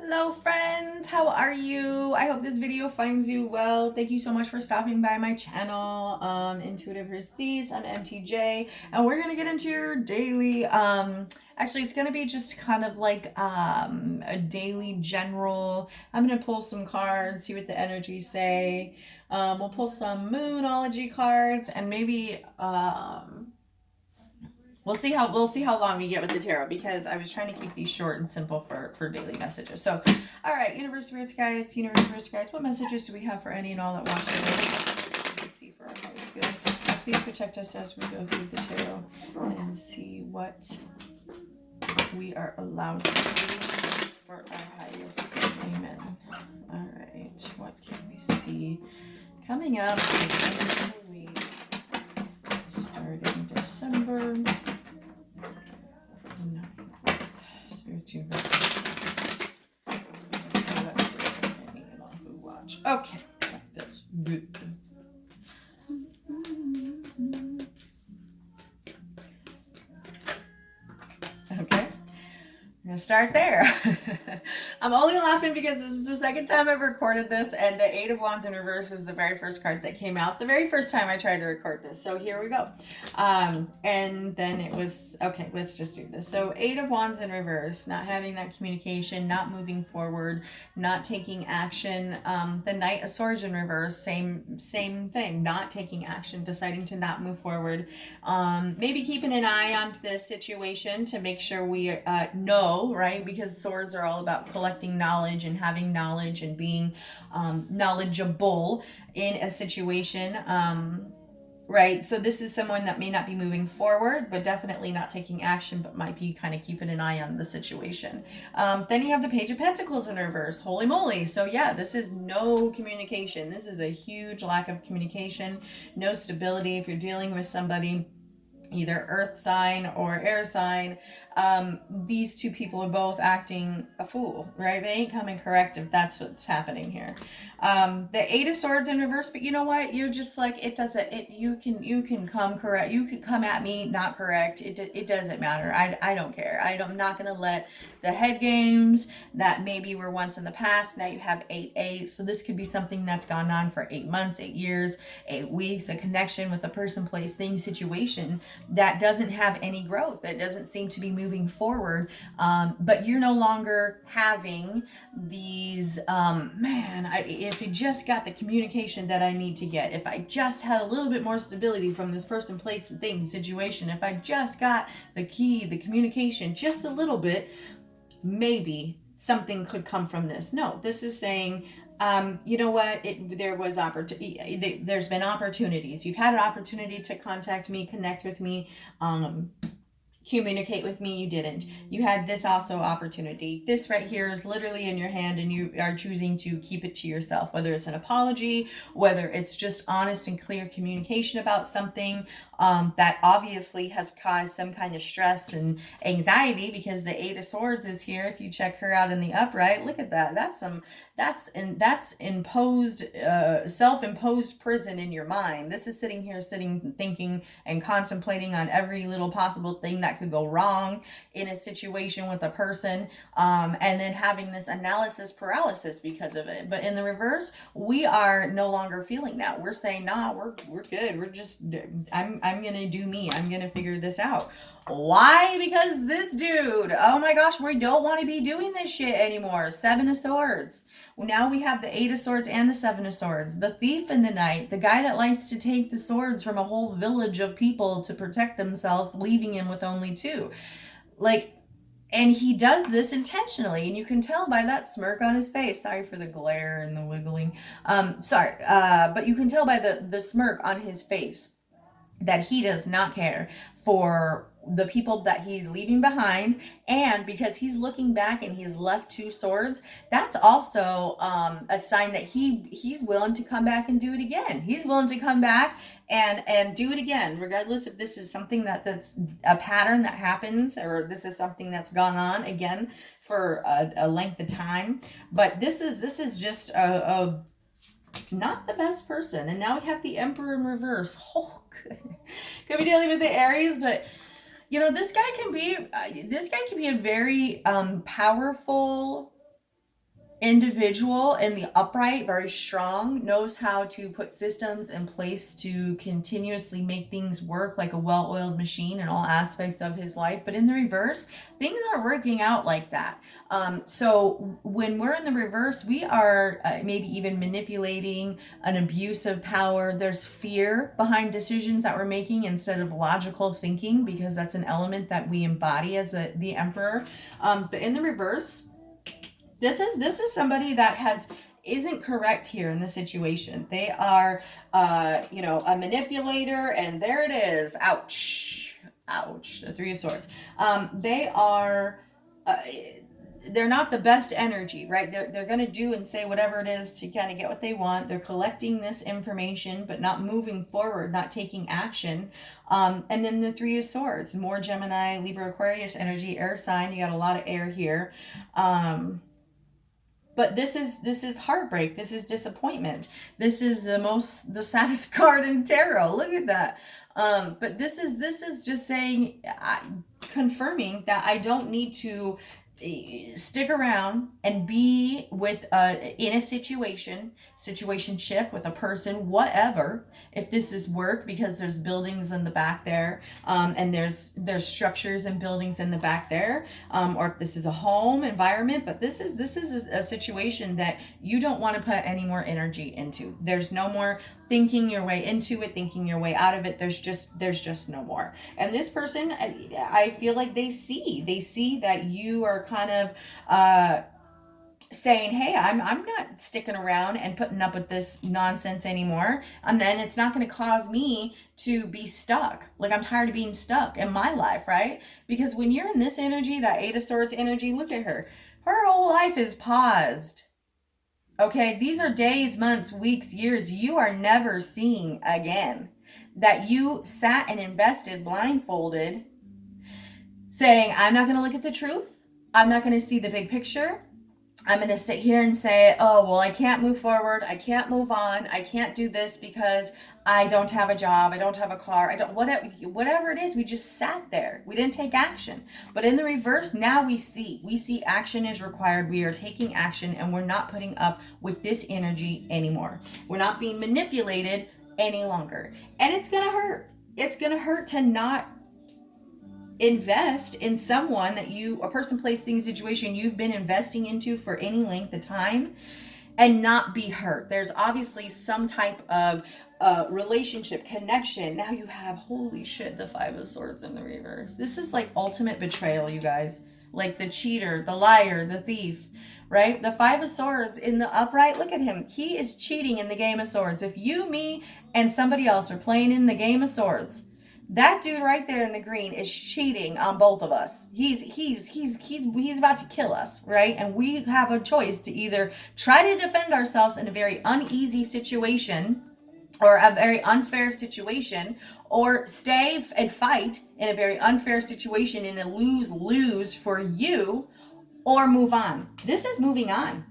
Hello friends, how are you? I hope this video finds you well. Thank you so much for stopping by my channel, Intuitive Receipts. I'm MTJ, and we're gonna get into your daily, actually it's gonna be just kind of like a daily general. I'm gonna pull some cards, see what the energies say. We'll pull some Moonology cards and maybe we'll see how long we get with the tarot, because I was trying to keep these short and simple for daily messages. So, all right, universe, guides. What messages do we have for any and all that want to see for our highest good? Please protect us as we go through the tarot and see what we are allowed to do for our highest good. Amen. All right, what can we see coming up at the end of the week, starting December? No. Spirits Universe. Okay, that feels good. Okay. I'm gonna start there. I'm only laughing because this is the second time I've recorded this, and the Eight of Wands in reverse is the very first card that came out the very first time I tried to record this. So here we go. And then it was, okay, let's just do this. So Eight of Wands in reverse, not having that communication, not moving forward, not taking action. The Knight of Swords in reverse, same thing, not taking action, deciding to not move forward. Maybe keeping an eye on this situation to make sure we know, right? Because swords are all about collecting knowledge and having knowledge and being knowledgeable in a situation. Right, so this is someone that may not be moving forward, but definitely not taking action, but might be kind of keeping an eye on the situation. Then you have the Page of Pentacles in reverse. Holy moly. So yeah, this is no communication. This is a huge lack of communication, no stability. If you're dealing with somebody, either earth sign or air sign, these two people are both acting a fool, right? They ain't coming correct if that's what's happening here. The Eight of Swords in reverse, but you know what? You're just like, it doesn't, you can come correct. You can come at me not correct. It doesn't matter. I don't care. I'm not going to let the head games that maybe were once in the past. Now you have 8-8. So this could be something that's gone on for 8 months, 8 years, 8 weeks, a connection with a person, place, thing, situation that doesn't have any growth, that doesn't seem to be moving forward. But you're no longer having these, if you just got the communication that I need to get, if I just had a little bit more stability from this person, place, thing, situation, if I just got the key, the communication, just a little bit, maybe something could come from this. No, this is saying, you know what? There's been opportunities. You've had an opportunity to contact me, connect with me, communicate with me. You didn't. You had this also opportunity. This right here is literally in your hand, and you are choosing to keep it to yourself, whether it's an apology, whether it's just honest and clear communication about something that obviously has caused some kind of stress and anxiety, because the Eight of Swords is here. If you check her out in the upright, look at that. That's imposed, self-imposed prison in your mind. This is sitting here, thinking and contemplating on every little possible thing that could go wrong in a situation with a person, and then having this analysis paralysis because of it. But in the reverse, we are no longer feeling that. We're saying, nah, we're good. We're just, I'm gonna do me. I'm gonna figure this out. Why? Because this dude, oh my gosh, we don't want to be doing this shit anymore. Seven of Swords. Now we have the Eight of Swords and the Seven of Swords. The thief in the night, the guy that likes to take the swords from a whole village of people to protect themselves, leaving him with only two. And he does this intentionally, and you can tell by that smirk on his face. Sorry for the glare and the wiggling. But you can tell by the smirk on his face that he does not care for the people that he's leaving behind. And because he's looking back and he's left two swords, that's also a sign that he's willing to come back and do it again. He's willing to come back and do it again, regardless if this is something that's a pattern that happens, or this is something that's gone on again for a length of time. But this is just a not the best person. And now we have the Emperor in reverse. Oh, could be dealing with the Aries, but this guy can be a very powerful individual in the upright, very strong, knows how to put systems in place to continuously make things work like a well-oiled machine in all aspects of his life. But in the reverse, things aren't working out like that. So when we're in the reverse, we are maybe even manipulating an abuse of power. There's fear behind decisions that we're making instead of logical thinking, because that's an element that we embody as the emperor. But in the reverse, this is somebody that isn't correct here in the situation. They are a manipulator, and there it is. Ouch. Ouch. The Three of Swords. They are they're not the best energy, right? They're going to do and say whatever it is to kind of get what they want. They're collecting this information, but not moving forward, not taking action. And then the Three of Swords, more Gemini, Libra, Aquarius energy, air sign. You got a lot of air here. But this is heartbreak. This is disappointment. This is the saddest card in tarot. Look at that. But this is just saying, confirming that I don't need to stick around and be with in a situationship with a person, whatever, if this is work, because there's buildings in the back there, and there's structures and buildings in the back there, or if this is a home environment. But this is a situation that you don't want to put any more energy into. There's no more thinking your way into it, thinking your way out of it. There's just no more. And this person, I feel like they see that you are kind of saying, hey, I'm not sticking around and putting up with this nonsense anymore. And it's not going to cause me to be stuck. Like, I'm tired of being stuck in my life, right? Because when you're in this energy, that Eight of Swords energy, look at her. Her whole life is paused. Okay, these are days, months, weeks, years you are never seeing again. That you sat and invested blindfolded, saying, I'm not going to look at the truth. I'm not going to see the big picture. I'm going to sit here and say, oh, well, I can't move forward. I can't move on. I can't do this because I don't have a job. I don't have a car. Whatever it is, we just sat there. We didn't take action. But in the reverse, now we see action is required. We are taking action, and we're not putting up with this energy anymore. We're not being manipulated any longer. And it's going to hurt. It's going to hurt to not invest in someone that a person, place, thing, situation you've been investing into for any length of time and not be hurt. There's obviously some type of relationship, connection. Now you have, holy shit, the Five of Swords in the reverse. This is like ultimate betrayal, you guys. Like the cheater, the liar, the thief, right? The Five of Swords in the upright, look at him. He is cheating in the game of swords. If you, me, and somebody else are playing in the game of swords, that dude right there in the green is cheating on both of us. He's about to kill us, right? And we have a choice to either try to defend ourselves in a very uneasy situation or a very unfair situation, or stay and fight in a very unfair situation in a lose-lose for you, or move on. This is moving on.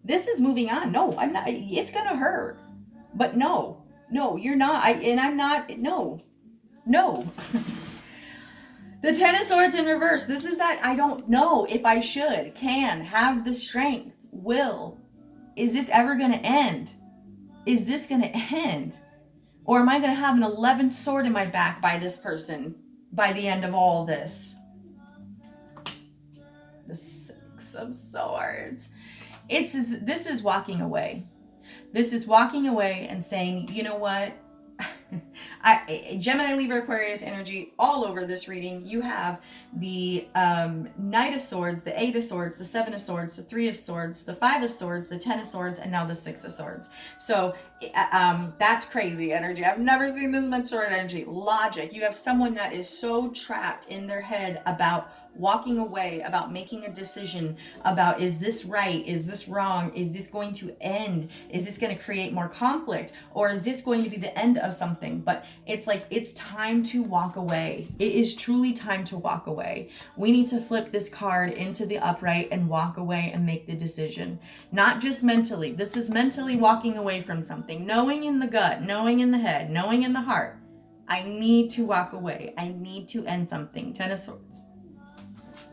This is moving on. No, I'm not. It's gonna hurt, but no, you're not. I'm not. No. The Ten of Swords in reverse. This is that I don't know if I should, can, have the strength, will. Is this ever going to end? Is this going to end? Or am I going to have an 11th sword in my back by this person by the end of all this? The Six of Swords. This is walking away. This is walking away and saying, you know what? Gemini, Libra, Aquarius energy all over this reading. You have the Knight of Swords, the Eight of Swords, the Seven of Swords, the Three of Swords, the Five of Swords, the Ten of Swords, and now the Six of Swords. So that's crazy energy. I've never seen this much sword energy. Logic. You have someone that is so trapped in their head about walking away, about making a decision, about, is this right? Is this wrong? Is this going to end? Is this going to create more conflict? Or is this going to be the end of something? But it's like, it's time to walk away. It is truly time to walk away. We need to flip this card into the upright and walk away and make the decision. Not just mentally. This is mentally walking away from something. Knowing in the gut, knowing in the head, knowing in the heart. I need to walk away. I need to end something. Ten of Swords.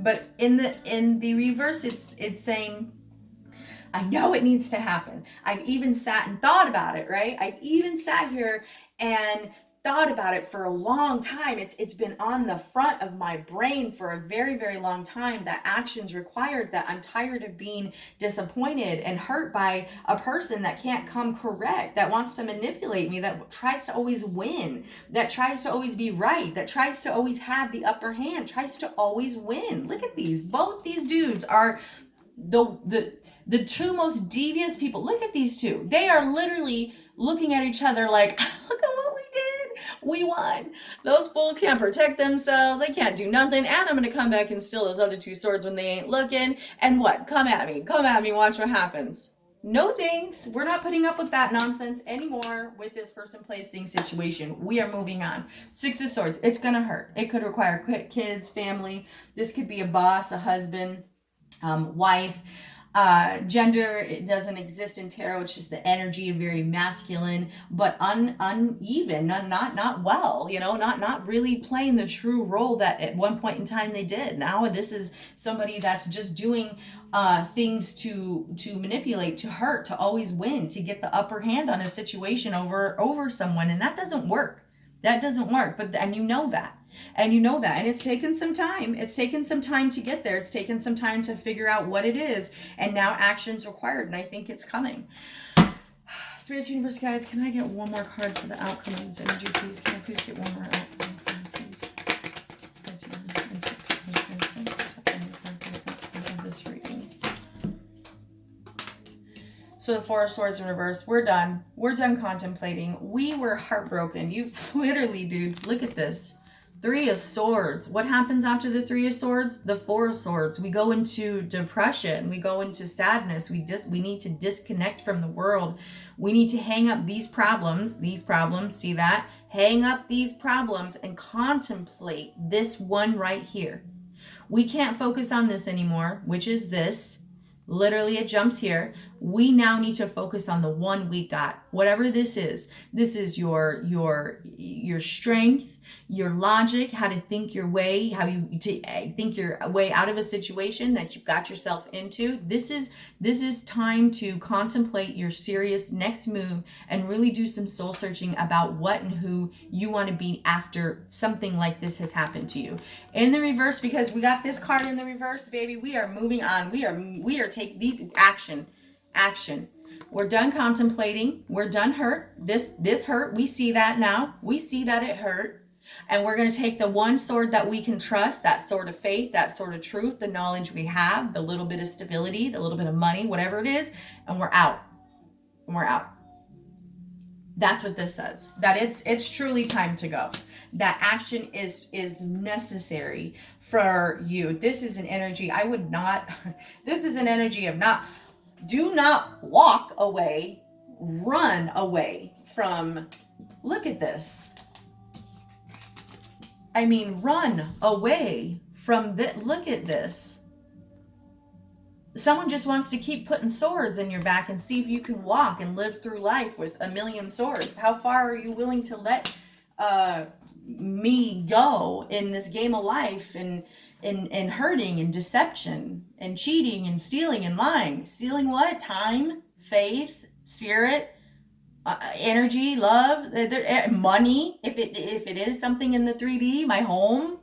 But in the reverse, it's saying, I know it needs to happen. I've even sat and thought about it, right? I've even sat here and thought about it for a long time. It's been on the front of my brain for a very, very long time, that action's required, that I'm tired of being disappointed and hurt by a person that can't come correct, that wants to manipulate me, that tries to always win, that tries to always be right, that tries to always have the upper hand, tries to always win. Look at these. Both these dudes are the two most devious people. Look at these two. They are literally looking at each other like, look at what we did. We won. Those fools can't protect themselves. They can't do nothing. And I'm going to come back and steal those other two swords when they ain't looking. And what? Come at me. Come at me. Watch what happens. No thanks. We're not putting up with that nonsense anymore with this person, place, thing situation. We are moving on. Six of Swords. It's going to hurt. It could require kids, family. This could be a boss, a husband, wife. Gender, it doesn't exist in tarot. It's just the energy of very masculine, but uneven, not well, not really playing the true role that at one point in time they did. Now this is somebody that's just doing things to manipulate, to hurt, to always win, to get the upper hand on a situation over someone, and that doesn't work. That doesn't work. And you know that. And it's taken some time. It's taken some time to get there. It's taken some time to figure out what it is. And now action's required. And I think it's coming. Spirit Universe guides, can I get one more card for the outcome of this energy, please? Can I please get one more outcome, please? Spirit Universe, this reading. So the Four of Swords in reverse. We're done. We're done contemplating. We were heartbroken. You literally, dude, look at this. Three of Swords. What happens after the Three of Swords? The Four of Swords. We go into depression. We go into sadness. We need to disconnect from the world. We need to hang up these problems, see that? Hang up these problems and contemplate this one right here. We can't focus on this anymore, which is this. Literally, it jumps here. We now need to focus on the one we got. Whatever this is. This is your strength, your logic, how to think your way, think your way out of a situation that you've got yourself into. This is time to contemplate your serious next move and really do some soul searching about what and who you want to be after something like this has happened to you. In the reverse, because we got this card in the reverse, baby, we are moving on. We are taking these action. We're done contemplating. We're done hurt. This hurt. We see that now. We see that it hurt. And we're going to take the one sword that we can trust, that sword of faith, that sword of truth, the knowledge we have, the little bit of stability, the little bit of money, whatever it is, and we're out. That's what this says. That it's truly time to go. That action is necessary for you. This is an energy this is an energy of do not walk away, run away from, look at this. I mean, run away from look at this. Someone just wants to keep putting swords in your back and see if you can walk and live through life with a million swords. How far are you willing to let me go in this game of life and hurting and deception and cheating and stealing and lying? Stealing what? Time, faith, spirit, energy, love, money, if it is something in the 3D, my home.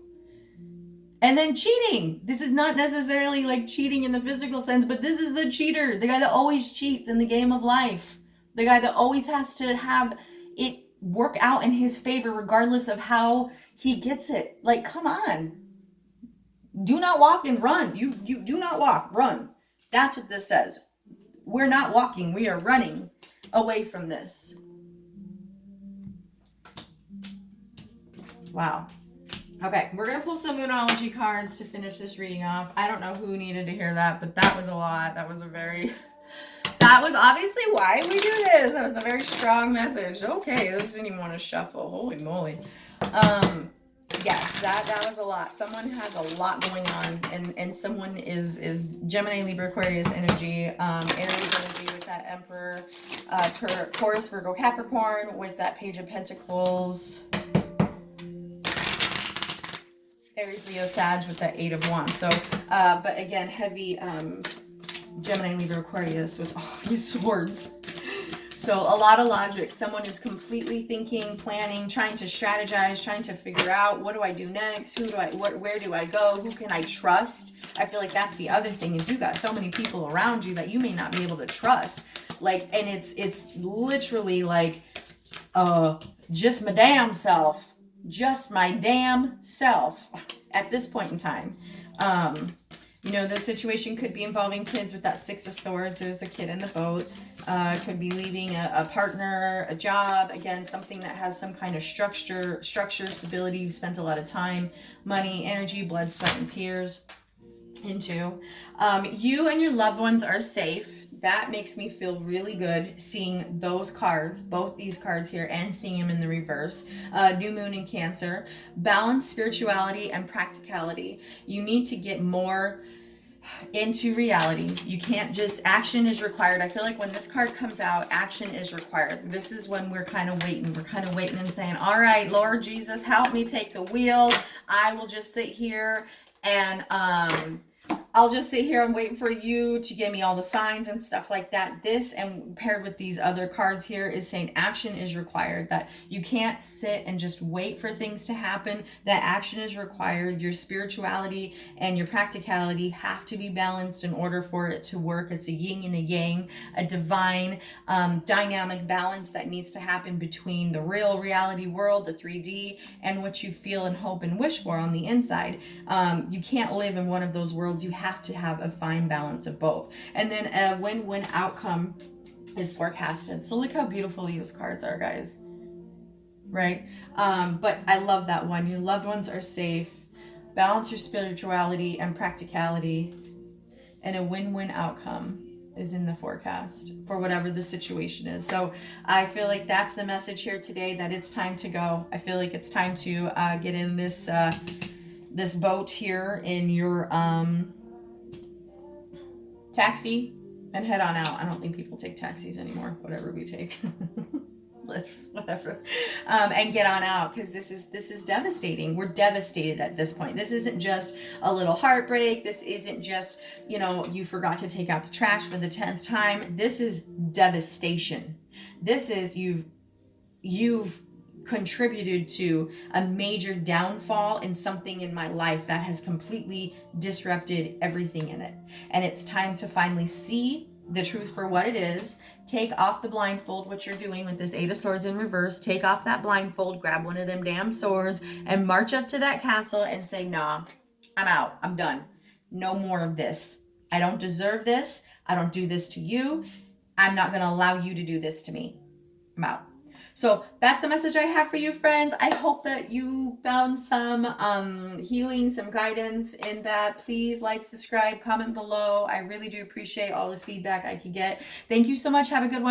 And then cheating. This is not necessarily like cheating in the physical sense, but this is the cheater, the guy that always cheats in the game of life, the guy that always has to have it work out in his favor regardless of how he gets it. Like, come on. Do not walk and run. You do not walk, run. That's what this says. We're not walking, we are running away from this. Wow. Okay, we're going to pull some Moonology cards to finish this reading off. I don't know who needed to hear that, but that was a lot. That was obviously why we do this. That was a very strong message. Okay, this didn't even want to shuffle. Holy moly. Yes, that was a lot. Someone has a lot going on, and someone is Gemini, Libra, Aquarius energy, Aries energy with that Emperor, Taurus, Virgo, Capricorn with that Page of Pentacles, Aries, Leo, Sag with that 8 of Wands. So, but again, heavy Gemini, Libra, Aquarius with all these swords. So a lot of logic. Someone is completely thinking, planning, trying to strategize, trying to figure out, what do I do next? Where do I go? Who can I trust? I feel like that's the other thing, is you got so many people around you that you may not be able to trust. Like, and it's literally like, just my damn self. Just my damn self at this point in time. You know, the situation could be involving kids with that Six of Swords. There's a kid in the boat. Could be leaving a partner, a job. Again, something that has some kind of structure, stability. You've spent a lot of time, money, energy, blood, sweat, and tears into. You and your loved ones are safe. That makes me feel really good seeing those cards, both these cards here, and seeing them in the reverse. New moon in Cancer. Balance spirituality and practicality. You need to get more into reality. You can't just, action is required. I feel like when this card comes out, action is required. This is when we're kind of waiting. We're kind of waiting and saying, all right, Lord Jesus, help me take the wheel. I will just sit here and I'll just sit here and wait for you to give me all the signs and stuff like that. This, and paired with these other cards here, is saying action is required. That you can't sit and just wait for things to happen. That action is required. Your spirituality and your practicality have to be balanced in order for it to work. It's a yin and a yang, a divine dynamic balance that needs to happen between the real reality world, the 3D, and what you feel and hope and wish for on the inside. You can't live in one of those worlds. You have to have a fine balance of both. And then a win-win outcome is forecasted. So look how beautiful these cards are, guys. Right? But I love that one. Your loved ones are safe. Balance your spirituality and practicality. And a win-win outcome is in the forecast for whatever the situation is. So I feel like that's the message here today, that it's time to go. I feel like it's time to get in this this boat here in your taxi and head on out. I don't think people take taxis anymore, whatever we take. Lifts, whatever, and get on out, because this is devastating. We're devastated at this point. This isn't just a little heartbreak. This isn't just, you know, you forgot to take out the trash for the 10th time. This is devastation. This is you've contributed to a major downfall in something in my life that has completely disrupted everything in it. And it's time to finally see the truth for what it is. Take off the blindfold, what you're doing with this 8 of Swords in reverse. Take off that blindfold, grab one of them damn swords, and march up to that castle and say, nah, I'm out. I'm done. No more of this. I don't deserve this. I don't do this to you. I'm not going to allow you to do this to me. I'm out. So that's the message I have for you, friends. I hope that you found some healing, some guidance in that. Please like, subscribe, comment below. I really do appreciate all the feedback I could get. Thank you so much. Have a good one.